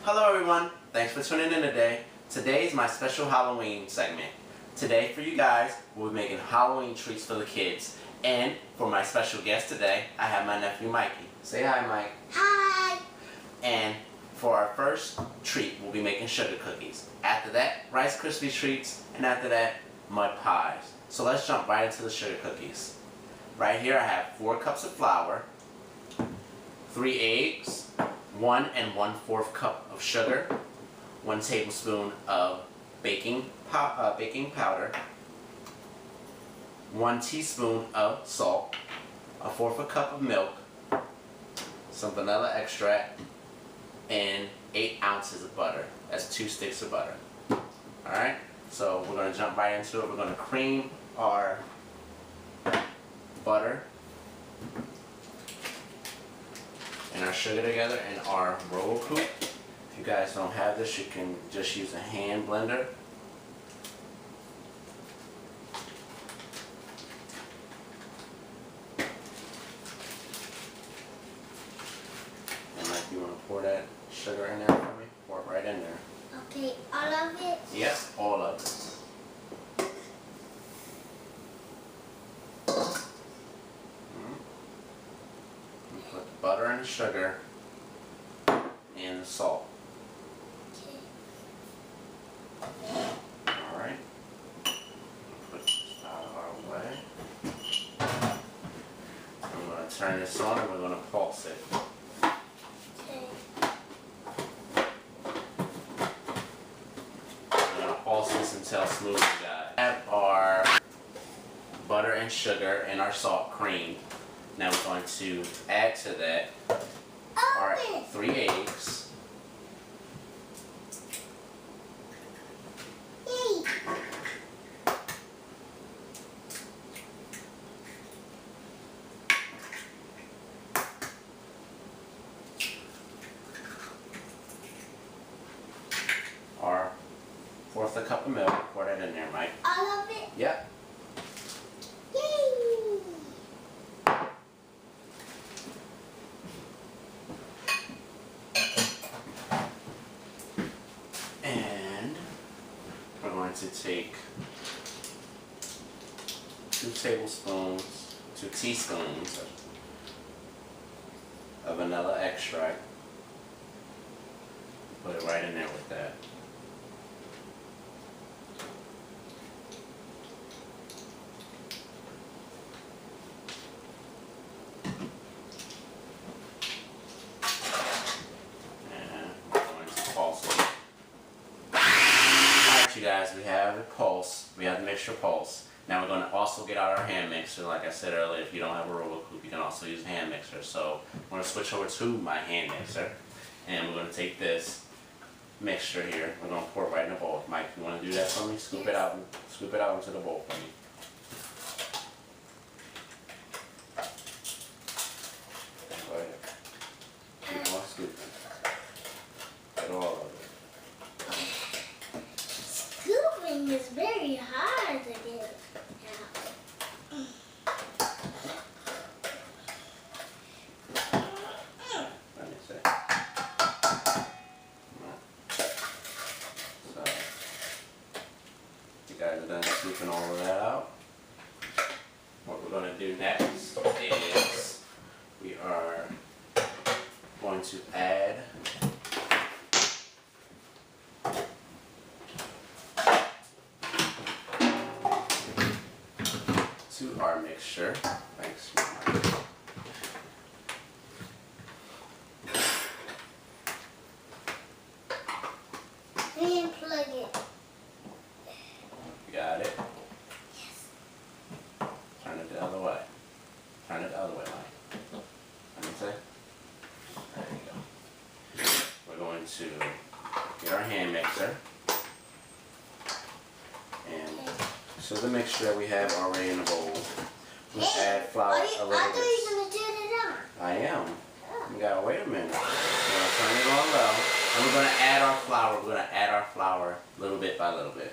Hello everyone, thanks for tuning in today. Today is my special Halloween segment. Today for you guys, we'll be making Halloween treats for the kids. And for my special guest today, I have my nephew Mikey. Say hi, Mike. Hi! And for our first treat, we'll be making sugar cookies. After that, Rice Krispie treats, and after that, mud pies. So let's jump right into the sugar cookies. Right here I have 4 cups of flour, 3 eggs, 1 1/4 cup of sugar, 1 tablespoon of baking powder, 1 teaspoon of salt, 1/4 cup of milk, some vanilla extract, and 8 ounces of butter. That's 2 sticks of butter. Alright, so we're going to jump right into it. We're going to cream our butter and our sugar together in our roller coop. If you guys don't have this, you can just use a hand blender. And like, you want to pour that sugar in there for me? Pour it right in there. Okay, all of it? Yes, all of it. Put the butter and the sugar and the salt. Okay. Alright. Put this out of our way. I'm going to turn this on and we're going to pulse it. Okay. We're going to pulse this until smooth, guys. We have our butter and sugar and our salt creamed. Now we're going to add to that our 3 eggs. Yay! Our 1/4 cup of milk. Pour that in there, Mike. All of it? Yep. Yay! And we're going to take 2 teaspoons of vanilla extract. Put it right in there with that. You guys, we have the pulse, we have the mixture pulse. Now we're going to also get out our hand mixer. Like I said earlier, if you don't have a roller coop, you can also use a hand mixer. So I'm going to switch over to my hand mixer, and we're going to take this mixture here. We're going to pour it right in the bowl. Mike, you want to do that for me? Scoop it out into the bowl for me. Go ahead. Keep on scooping. Get all of it. Scooping is very hard to get out. Let me see. So, you guys are done scooping all of that out. What we're going to do next is we are going to add to our mixture. Thanks, Mike. And plug it. You got it? Yes. Turn it the other way. Turn it the other way, Mike. Let me see. There you go. We're going to get our hand mixer. And so the mixture that we have already in the bowl, we'll add flour a little bit. I thought you were going to turn it on. I am. You gotta wait a minute. We're gonna turn it on low, and we're gonna add our flour. We're gonna add our flour little bit by little bit.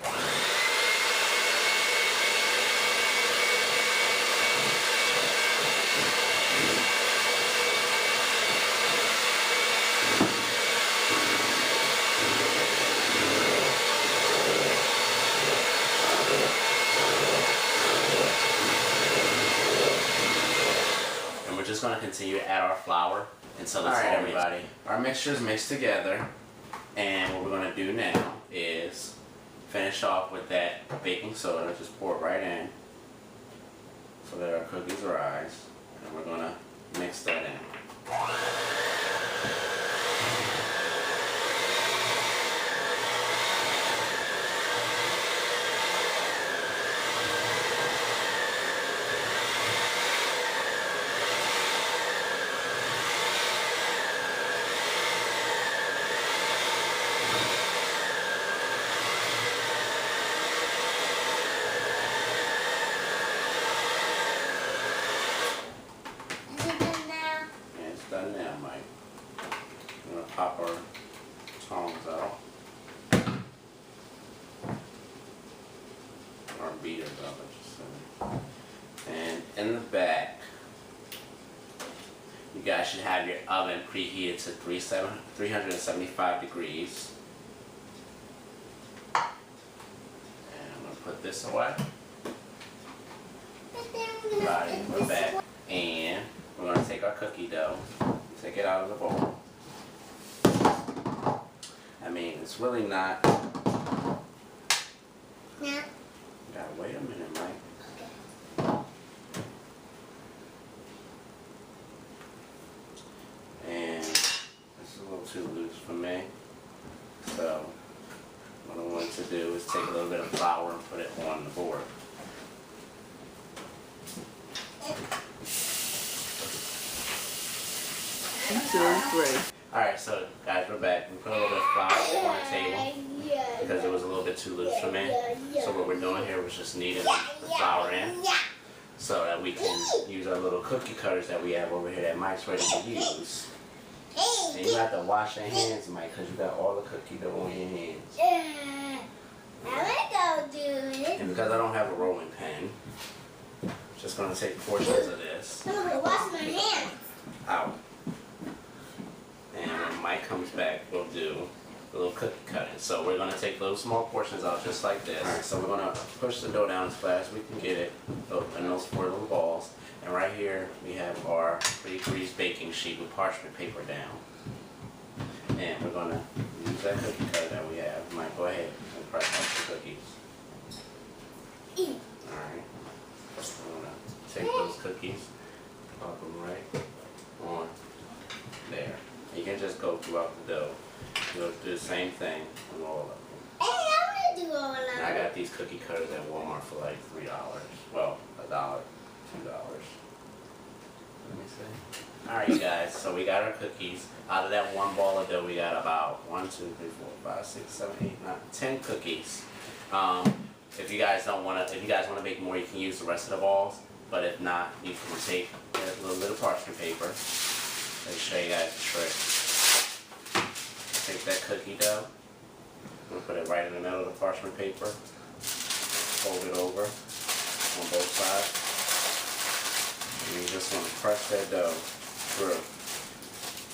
just going to continue to add our flour until it's all everybody. Our mixture is mixed together, and what we're going to do now is finish off with that baking soda. Just pour it right in so that our cookies rise, and we're going to mix that in. Done now, Mike. I'm going to pop our tongs out. Our beaters out, I should say. And in the back, you guys should have your oven preheated to 375 degrees. And I'm going to put this away. Right, we're back. And we're going to take our cookie dough, take it out of the bowl. I mean, it's really not. Yeah. Gotta wait a minute, Mike. Okay. And it's a little too loose for me. So, what I want to do is take a little bit of flour and put it on the board. Alright, so guys, we're back. We put a little bit of flour on the table because it was a little bit too loose for me. So what we're doing here was just kneading the flour in so that we can use our little cookie cutters that we have over here that Mike's ready to use. And you have to wash your hands, Mike, because you got all the cookie dough on your hands. And because I don't have a rolling pin, I'm just going to take portions of this I'm gonna wash my hands. out. And when Mike comes back, we'll do a little cookie cutting. So we're going to take little small portions out just like this. Alright, so we're going to push the dough down as fast as we can get it in those 4 little balls. And right here we have our pre-greased baking sheet with parchment paper down. And we're going to use that cookie cutter that we have. Mike, go ahead and press out the cookies. Alright. We're going to take those cookies, pop them right on there. You can just go throughout the dough. You'll do the same thing on all of them. Hey, I want to do all of them. And I got these cookie cutters at Walmart for like $3. Well, $1, $2. Let me see. Alright, you guys, so we got our cookies. Out of that one ball of dough, we got about 1, 2, 3, 4, 5, 6, 7, 8, 9, 10 cookies. If you guys want to make more, you can use the rest of the balls. But if not, you can take a little bit of parchment paper. Let me show you guys the trick. Take that cookie dough. I'm going to put it right in the middle of the parchment paper. Fold it over on both sides. And you just want to press that dough through.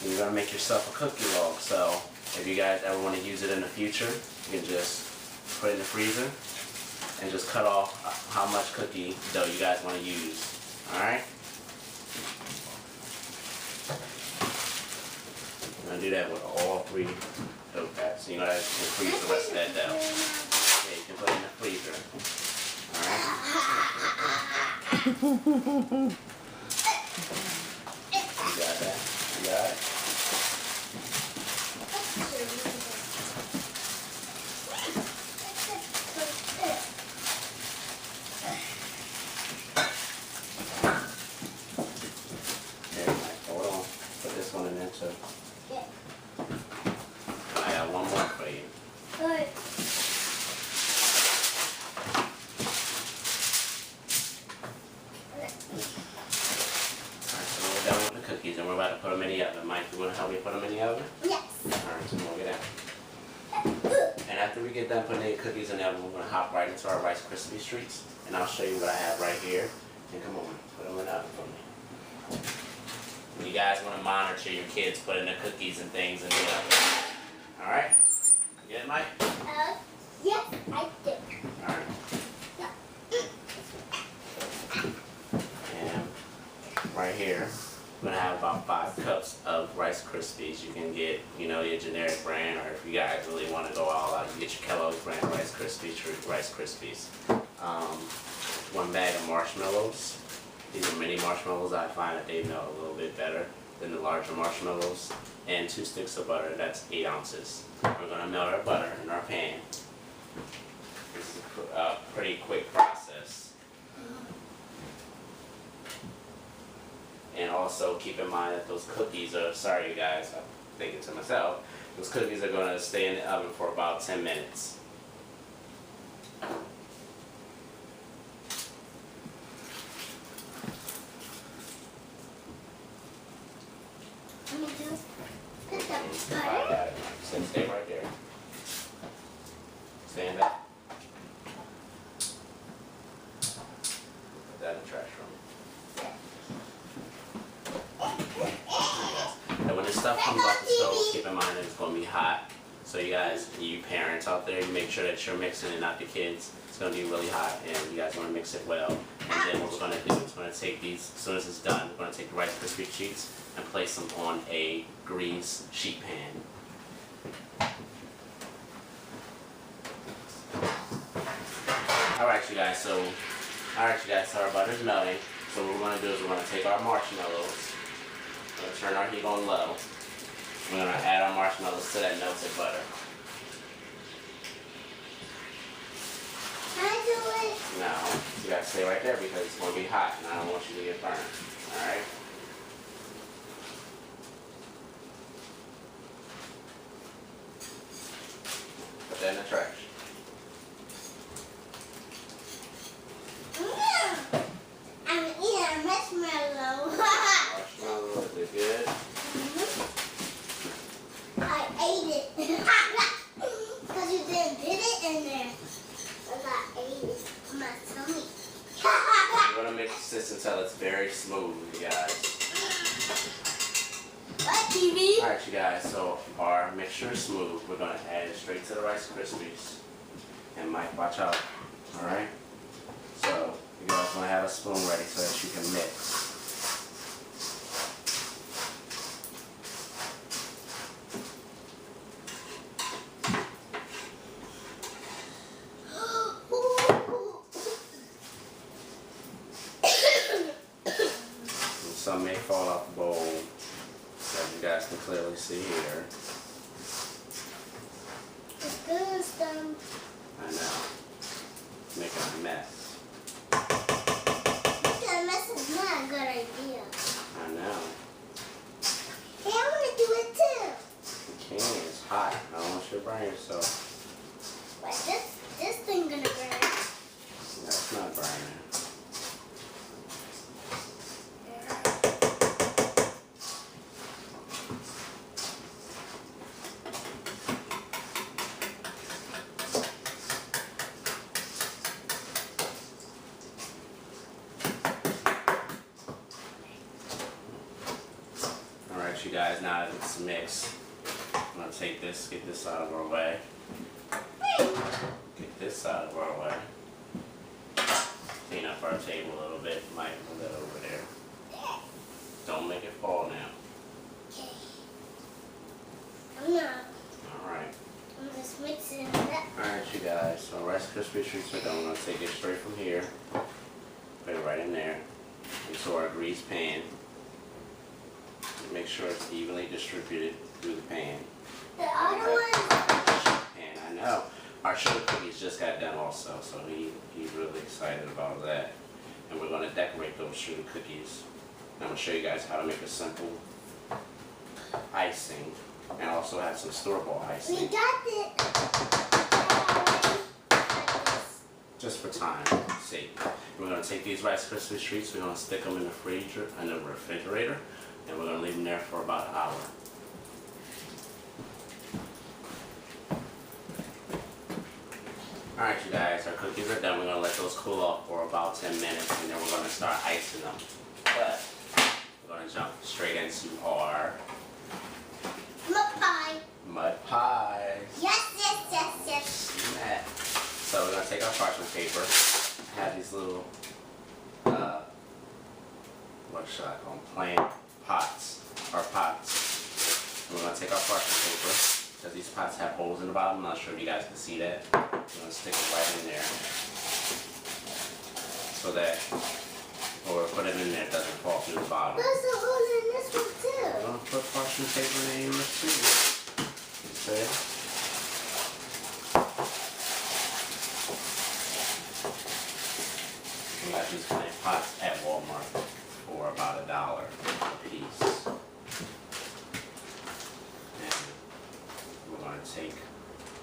And you're going to make yourself a cookie log. So if you guys ever want to use it in the future, you can just put it in the freezer and just cut off how much cookie dough you guys want to use. Alright? I'm going to do that with all 3 dough pats. So you know that you can freeze the rest of that dough. Yeah, you can put it in the freezer. Alright? You got that? You got it? Okay, Mike, hold on. Put this one in there too. I got one more for you. Good. Alright, so we're done with the cookies and we're about to put them in the oven. Mike, you want to help me put them in the oven? Yes. Alright, so we'll get out. And after we get done putting the cookies in the oven, we're going to hop right into our Rice Krispie treats. And I'll show you what I have right here. And come on, put them in the oven for me. You guys want to monitor your kids putting their cookies and things in the oven. Alright? You get it, Mike? Yes, I did. Alright. And right here, We're gonna have about 5 cups of Rice Krispies. You can get, your generic brand, or if you guys really want to go all out, you can get your Kellogg's brand Rice Krispies. 1 bag of marshmallows. These are mini marshmallows. I find that they melt a little bit better than the larger marshmallows. And 2 sticks of butter. That's 8 ounces. We're gonna melt our butter in our pan. This is a pretty quick process. And also keep in mind that those cookies are, sorry you guys, I'm thinking to myself, those cookies are going to stay in the oven for about 10 minutes. Let me just put the I butter. got it. Stay right there. Stand up. Put that in the trash room. And when this stuff comes off the stove, keep in mind that it's going to be hot. So you guys, you parents out there, you make sure that you're mixing it, not the kids. It's going to be really hot, and you guys want to mix it well. And then what we're going to do is we're going to take these, as soon as it's done, we're going to take the Rice Krispie sheets and place them on a greased sheet pan. Alright you guys, so our butter's melting. So what we're going to do is we're going to take our marshmallows. We're going to turn our heat on low. We're going to add our marshmallows to that melted butter. Can I do it? Now, you got to stay right there because it's going to be hot and I don't want you to get burned. Alright? Put that in the trash. I'm eating a marshmallow. Marshmallows, they're good. I ate it. Because you didn't put it in there. And I ate it in my tummy. We're going to mix this until it's very smooth, you guys. What, TV? Alright you guys, so our mixture is smooth. We're going to add it straight to the Rice Krispies. And Mike, watch out. Alright? So, you guys want to have a spoon ready so that you can mix. And some may fall off the bowl, as you guys can clearly see here. The spoon's done. I know. Making a mess. Making a mess is not a good idea. I know. Hey, I want to do it too. You can. It's hot. I don't want you to burn yourself. But this thing gonna burn. That's not burning. Alright you guys, now that it's mixed, I'm going to take this, get this out of our way. Get this out of our way. Clean up our table a little bit. Might move that over there. Don't make it fall now. Okay. I'm not. Alright. I'm just mixing it up. Alright you guys, so Rice Krispie treats are done. I'm going to take it straight from here. Put it right in there. Into our greased pan. Make sure it's evenly distributed through the pan. The other one. And I know our sugar cookies just got done also, so he's really excited about that. And we're going to decorate those sugar cookies. I'm going to show you guys how to make a simple icing and also have some store-bought We icing. got it. Just for time's sake. We're going to take these Rice Krispie treats, we're going to stick them in the refrigerator, and we're going to leave them there for about an hour. Alright you guys, our cookies are done. We're going to let those cool off for about 10 minutes and then we're going to start icing them. But we're going to jump straight into our Mud pie. mud pies. Yes, yes, yes, yes. Snap. So we're going to take our parchment paper, have these little, what should I call them, plain our pots. We're going to take our parchment paper, because these pots have holes in the bottom. I'm not sure if you guys can see that. We're going to stick it right in there, so that, or put it in there, it doesn't fall through the bottom. There's a hole in this one too. We're going to put parchment paper in yours too. See? We got these kind of pots at Walmart for about $1 a piece. And we're going to take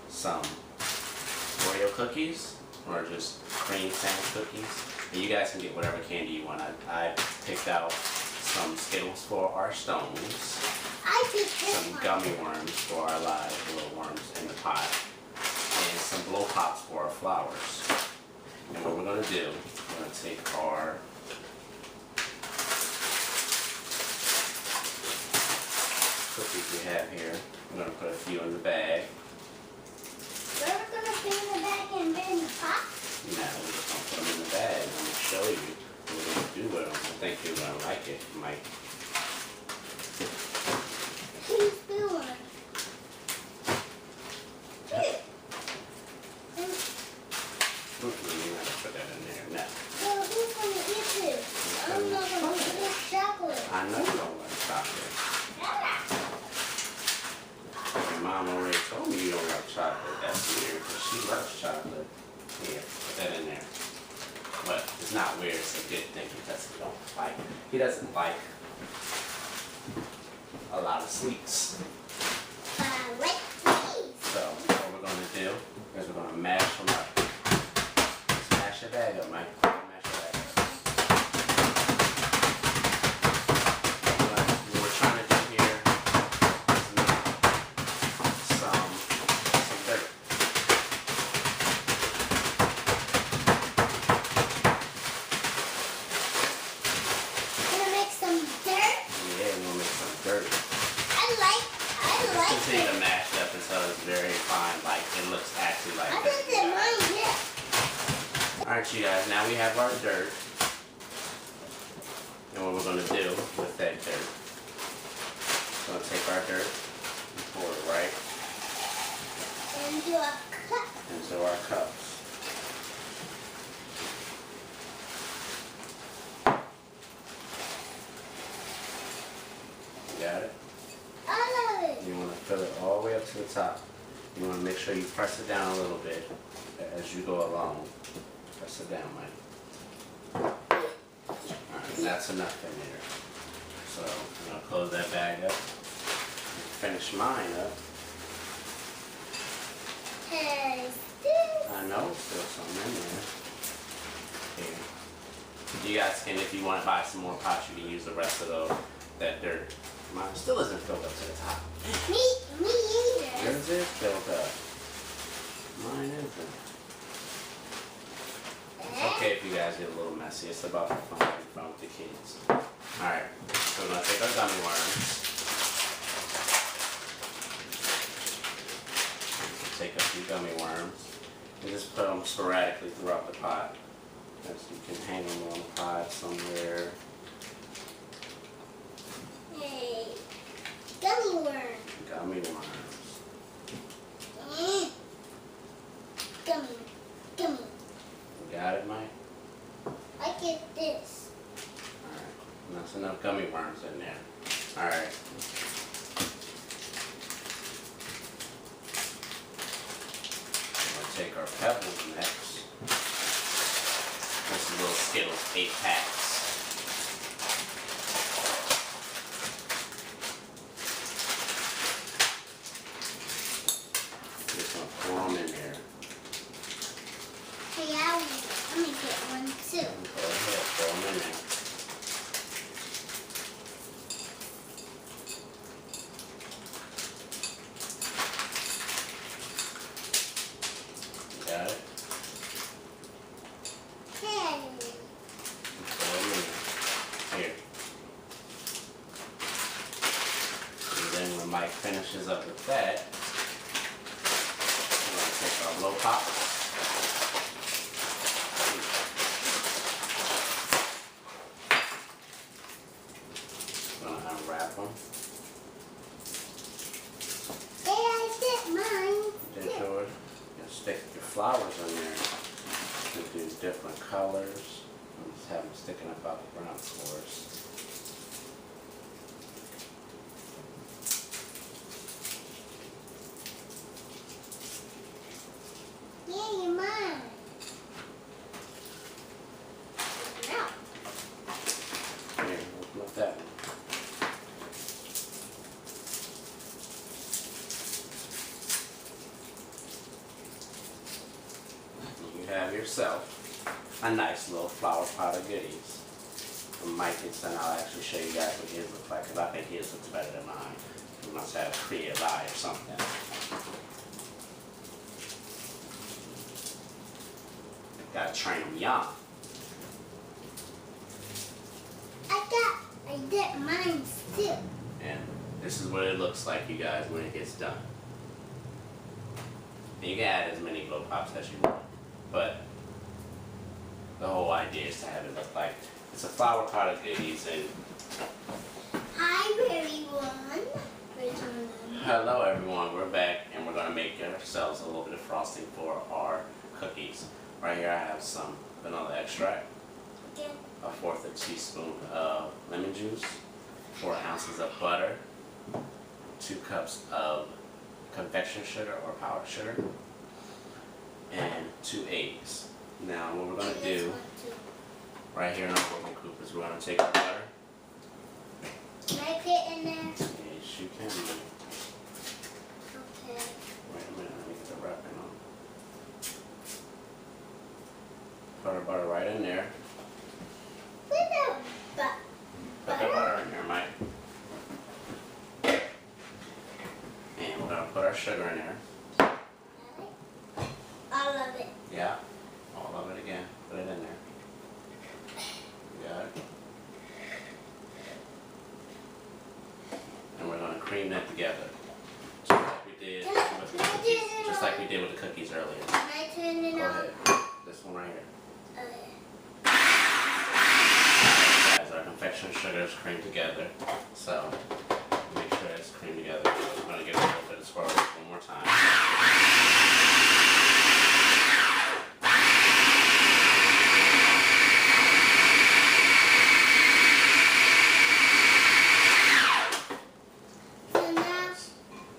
some Oreo cookies, or just cream sandwich cookies. And you guys can get whatever candy you want. I picked out some Skittles for our stones, I picked this some one. gummy worms for our live little worms in the pot, and some blow pops for our flowers. And what we're going to do, we're going to take our cookies we have here. We're going to put a few in the bag. We're gonna put in the bag and put in the pot. Now we're just going to put them in the bag. I'm going to show you what we're going to do with them. I think you're going to like it, Mike. Please do one. Here. You're going to put that in there now. So who's gonna eat this? I'm not gonna eat this chocolate. I know you don't like chocolate. Your mom already told me you don't like chocolate. That's weird, because she loves chocolate. Here, put that in there. But it's not weird, it's a good thing, because he doesn't like a lot of sweets. Like these. So what we're going to do is we're going to mash them up. Smash your bag up, Mike. Mash your bag up. What we're trying to do here is make some dirt. Gonna make some dirt. Yeah, we're going to make some dirt. I like Continue it. to mash it up until it's very fine, like it looks actually like I dirt. just did mine yet. Alright you guys, now we have our dirt. And what we're going to do with that dirt, we're going to take our dirt and pour it right And do a cut. into our cups. You got it? I love it. You want to fill it all the way up to the top. You want to make sure you press it down a little bit as you go along. Press it down, Mike. Alright, that's enough in there. So I'm going to close that bag up and finish mine up. Hey, this. I know still some in there. Here. You guys can, if you want to buy some more pots, you can use the rest of that dirt. Mine still isn't filled up to the top. Me either. Yours is filled up. Mine isn't. It's okay if you guys get a little messy. It's about the fun with the kids. Alright, so we're going to take our gummy worms. Take a few gummy worms and just put them sporadically throughout the pot. As you can hang them on the pot somewhere. Hey, gummy worm. Gummy worms. Gummy. Gummy. You got it, Mike? I get this. Alright, and that's enough gummy worms in there. Alright. We're going to take our pebbles next. This is little Skittles 8 packs. Just going to pour them in there. Hey, I'm gonna get one too. Go ahead, pour them in there. You got it? Hey. Pour them in there. Here. And then when Mike finishes up with that, we're going to take our blow pops. We're going to unwrap them. flowers in there. You can do different colors. I'm just have them sticking up out the ground, of course. Yeah, you're mine. No. Here, open up that one. You have yourself a nice little flower pot of goodies. From Mike and Son, I'll actually show you guys what his looks like, because I think his looks better than mine. He must have a creative eye or something. Gotta train them young. I did mine too. And this is what it looks like, you guys, when it gets done. And you can add as many glow pops as you want, but the whole idea is to have it look like it's a flower pot of goodies. And Hi everyone. hello everyone, we're back and we're gonna make ourselves a little bit of frosting for our cookies. Right here I have some vanilla extract, Okay. a fourth of a teaspoon of lemon juice, 4 ounces of butter, 2 cups of confection sugar or powdered sugar, and 2 eggs. Now what we're going to do right here in our working group is we're going to take our butter. Can I put it in there? Yes, you can. Okay. Wait a minute, let me get the wrapping on. Put our butter right in there. Put the Put the butter in there, Mike. And we're going to put our sugar in there. All of it. Yeah, all of it again. Put it in there. You got it. And we're going to cream that together, just like we did with the cookies. Just like we did with the cookies earlier. Can I turn it Go on? ahead. This one right here. Okay. Guys, our confection sugar is creamed together, so make sure it's creamed together. I'm going to give it a little bit of swirl one more time.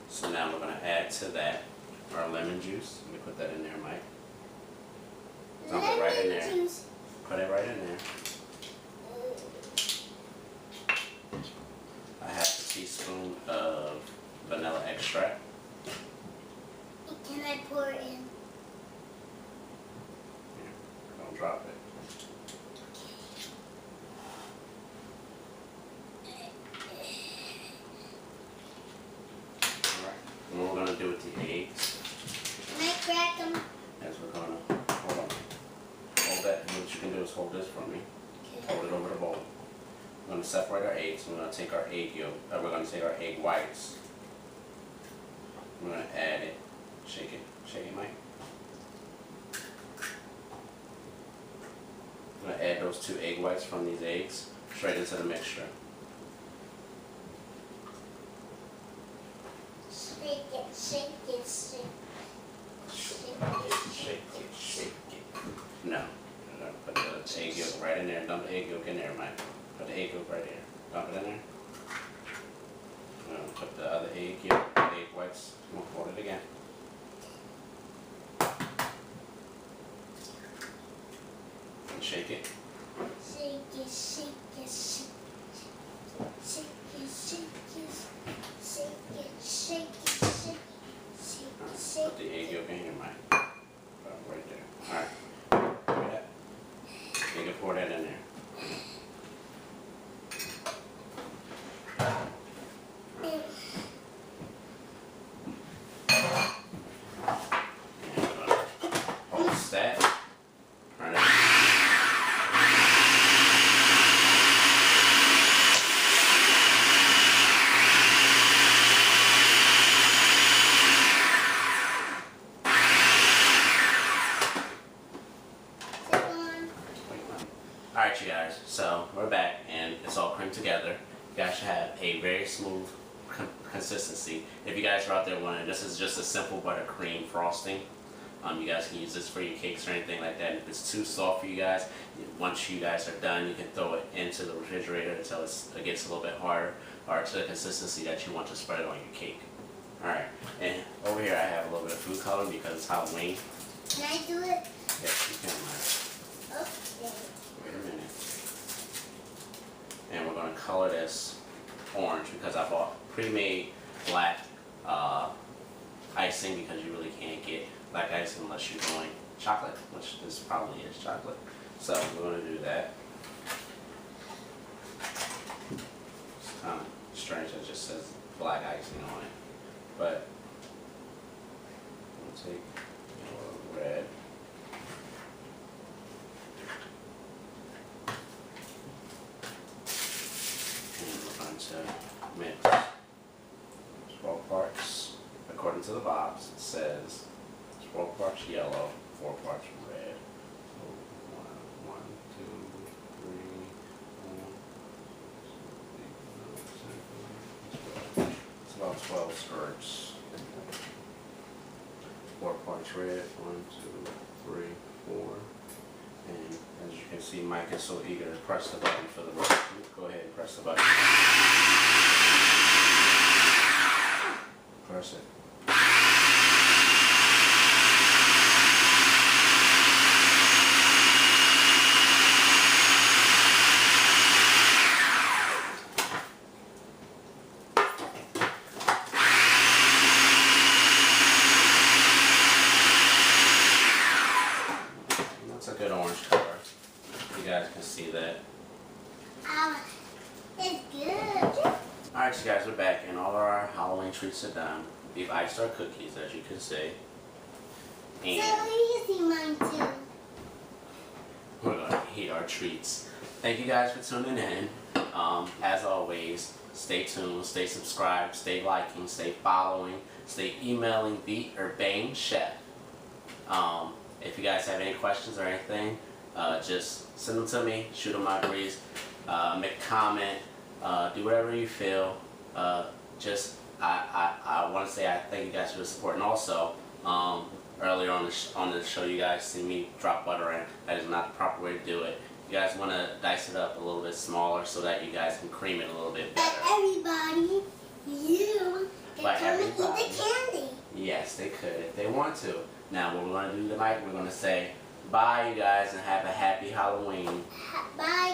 So now we're going to add to that our lemon juice. Let me put that in there, Mike. Dump it right in there. Juice. Put it right in there. A half a teaspoon of vanilla extract. Can I pour it in? Here, don't drop it. Alright. And what we're going to do with the eggs Can I crack them? is we're going to, hold on. Hold that. What you can do is hold this for me. Okay. Hold it over the bowl. We're going to separate our eggs. We're going to take our egg yolk. We're going to take our egg whites. We're going to add it. Shake it. Shake it, Mike. I'm going to add those 2 egg whites from these eggs straight into the mixture. Shake it, shake it, shake it. Shake it, shake it. No. Put the egg yolk right in there. Dump the egg yolk in there, Mike. Put the egg yolk right there. Dump it in there. Put the other egg yolk, the egg whites. We'll hold it again. And shake it. Shake it, shake it, shake it. Shake it, shake it, shake it, shake it, shake it, shake Put the egg yolk in here, Mike. Right there. Alright. Look at that. You can pour that in there. Almost that. Right. Alright you guys, so we're back and it's all creamed together. You guys should have a very smooth consistency. If you guys are out there wondering, this is just a simple buttercream frosting. You guys can use this for your cakes or anything like that. And if it's too soft for you guys, once you guys are done, you can throw it into the refrigerator until it gets a little bit harder, or to the consistency that you want to spread it on your cake. Alright, and over here I have a little bit of food coloring because it's Halloween. Can I do it? Yes, you can, Maya. Okay. Wait a minute. And we're going to color this orange because I bought pre-made black icing, because you really can't get black icing unless you're doing chocolate, which this probably is chocolate. So we're going to do that. It's kind of strange that it just says black icing on it. But we'll take red. And we're going to mix 12 parts. According to the box, it says 12 parts yellow, 4 parts red. So 1, 2, 3, 4. It's about 12 squirts. 4 parts red, 1, 2, 3, 4. And as you can see, Mike is so eager to press the button for the red. Go ahead and press the button. Press it. That's a good orange color. You guys can see that. It's good. Alright, so guys, we're back and all of our Halloween treats are done. We've iced our cookies, as you can see. And So you can see mine too. we're going to eat our treats. Thank you guys for tuning in. As always, stay tuned, stay subscribed, stay liking, stay following, stay emailing the URBANE Chef. If you guys have any questions or anything, just send them to me, shoot them my breeze, make a comment, do whatever you feel. I want to say I thank you guys for the support, and also earlier on the show you guys see me drop butter in. That is not the proper way to do it. You guys want to dice it up a little bit smaller so that you guys can cream it a little bit better. But everybody, you can But come and eat everybody. the candy. Yes, they could if they want to. Now what we're going to do tonight, we're going to say bye you guys and have a happy Halloween. Bye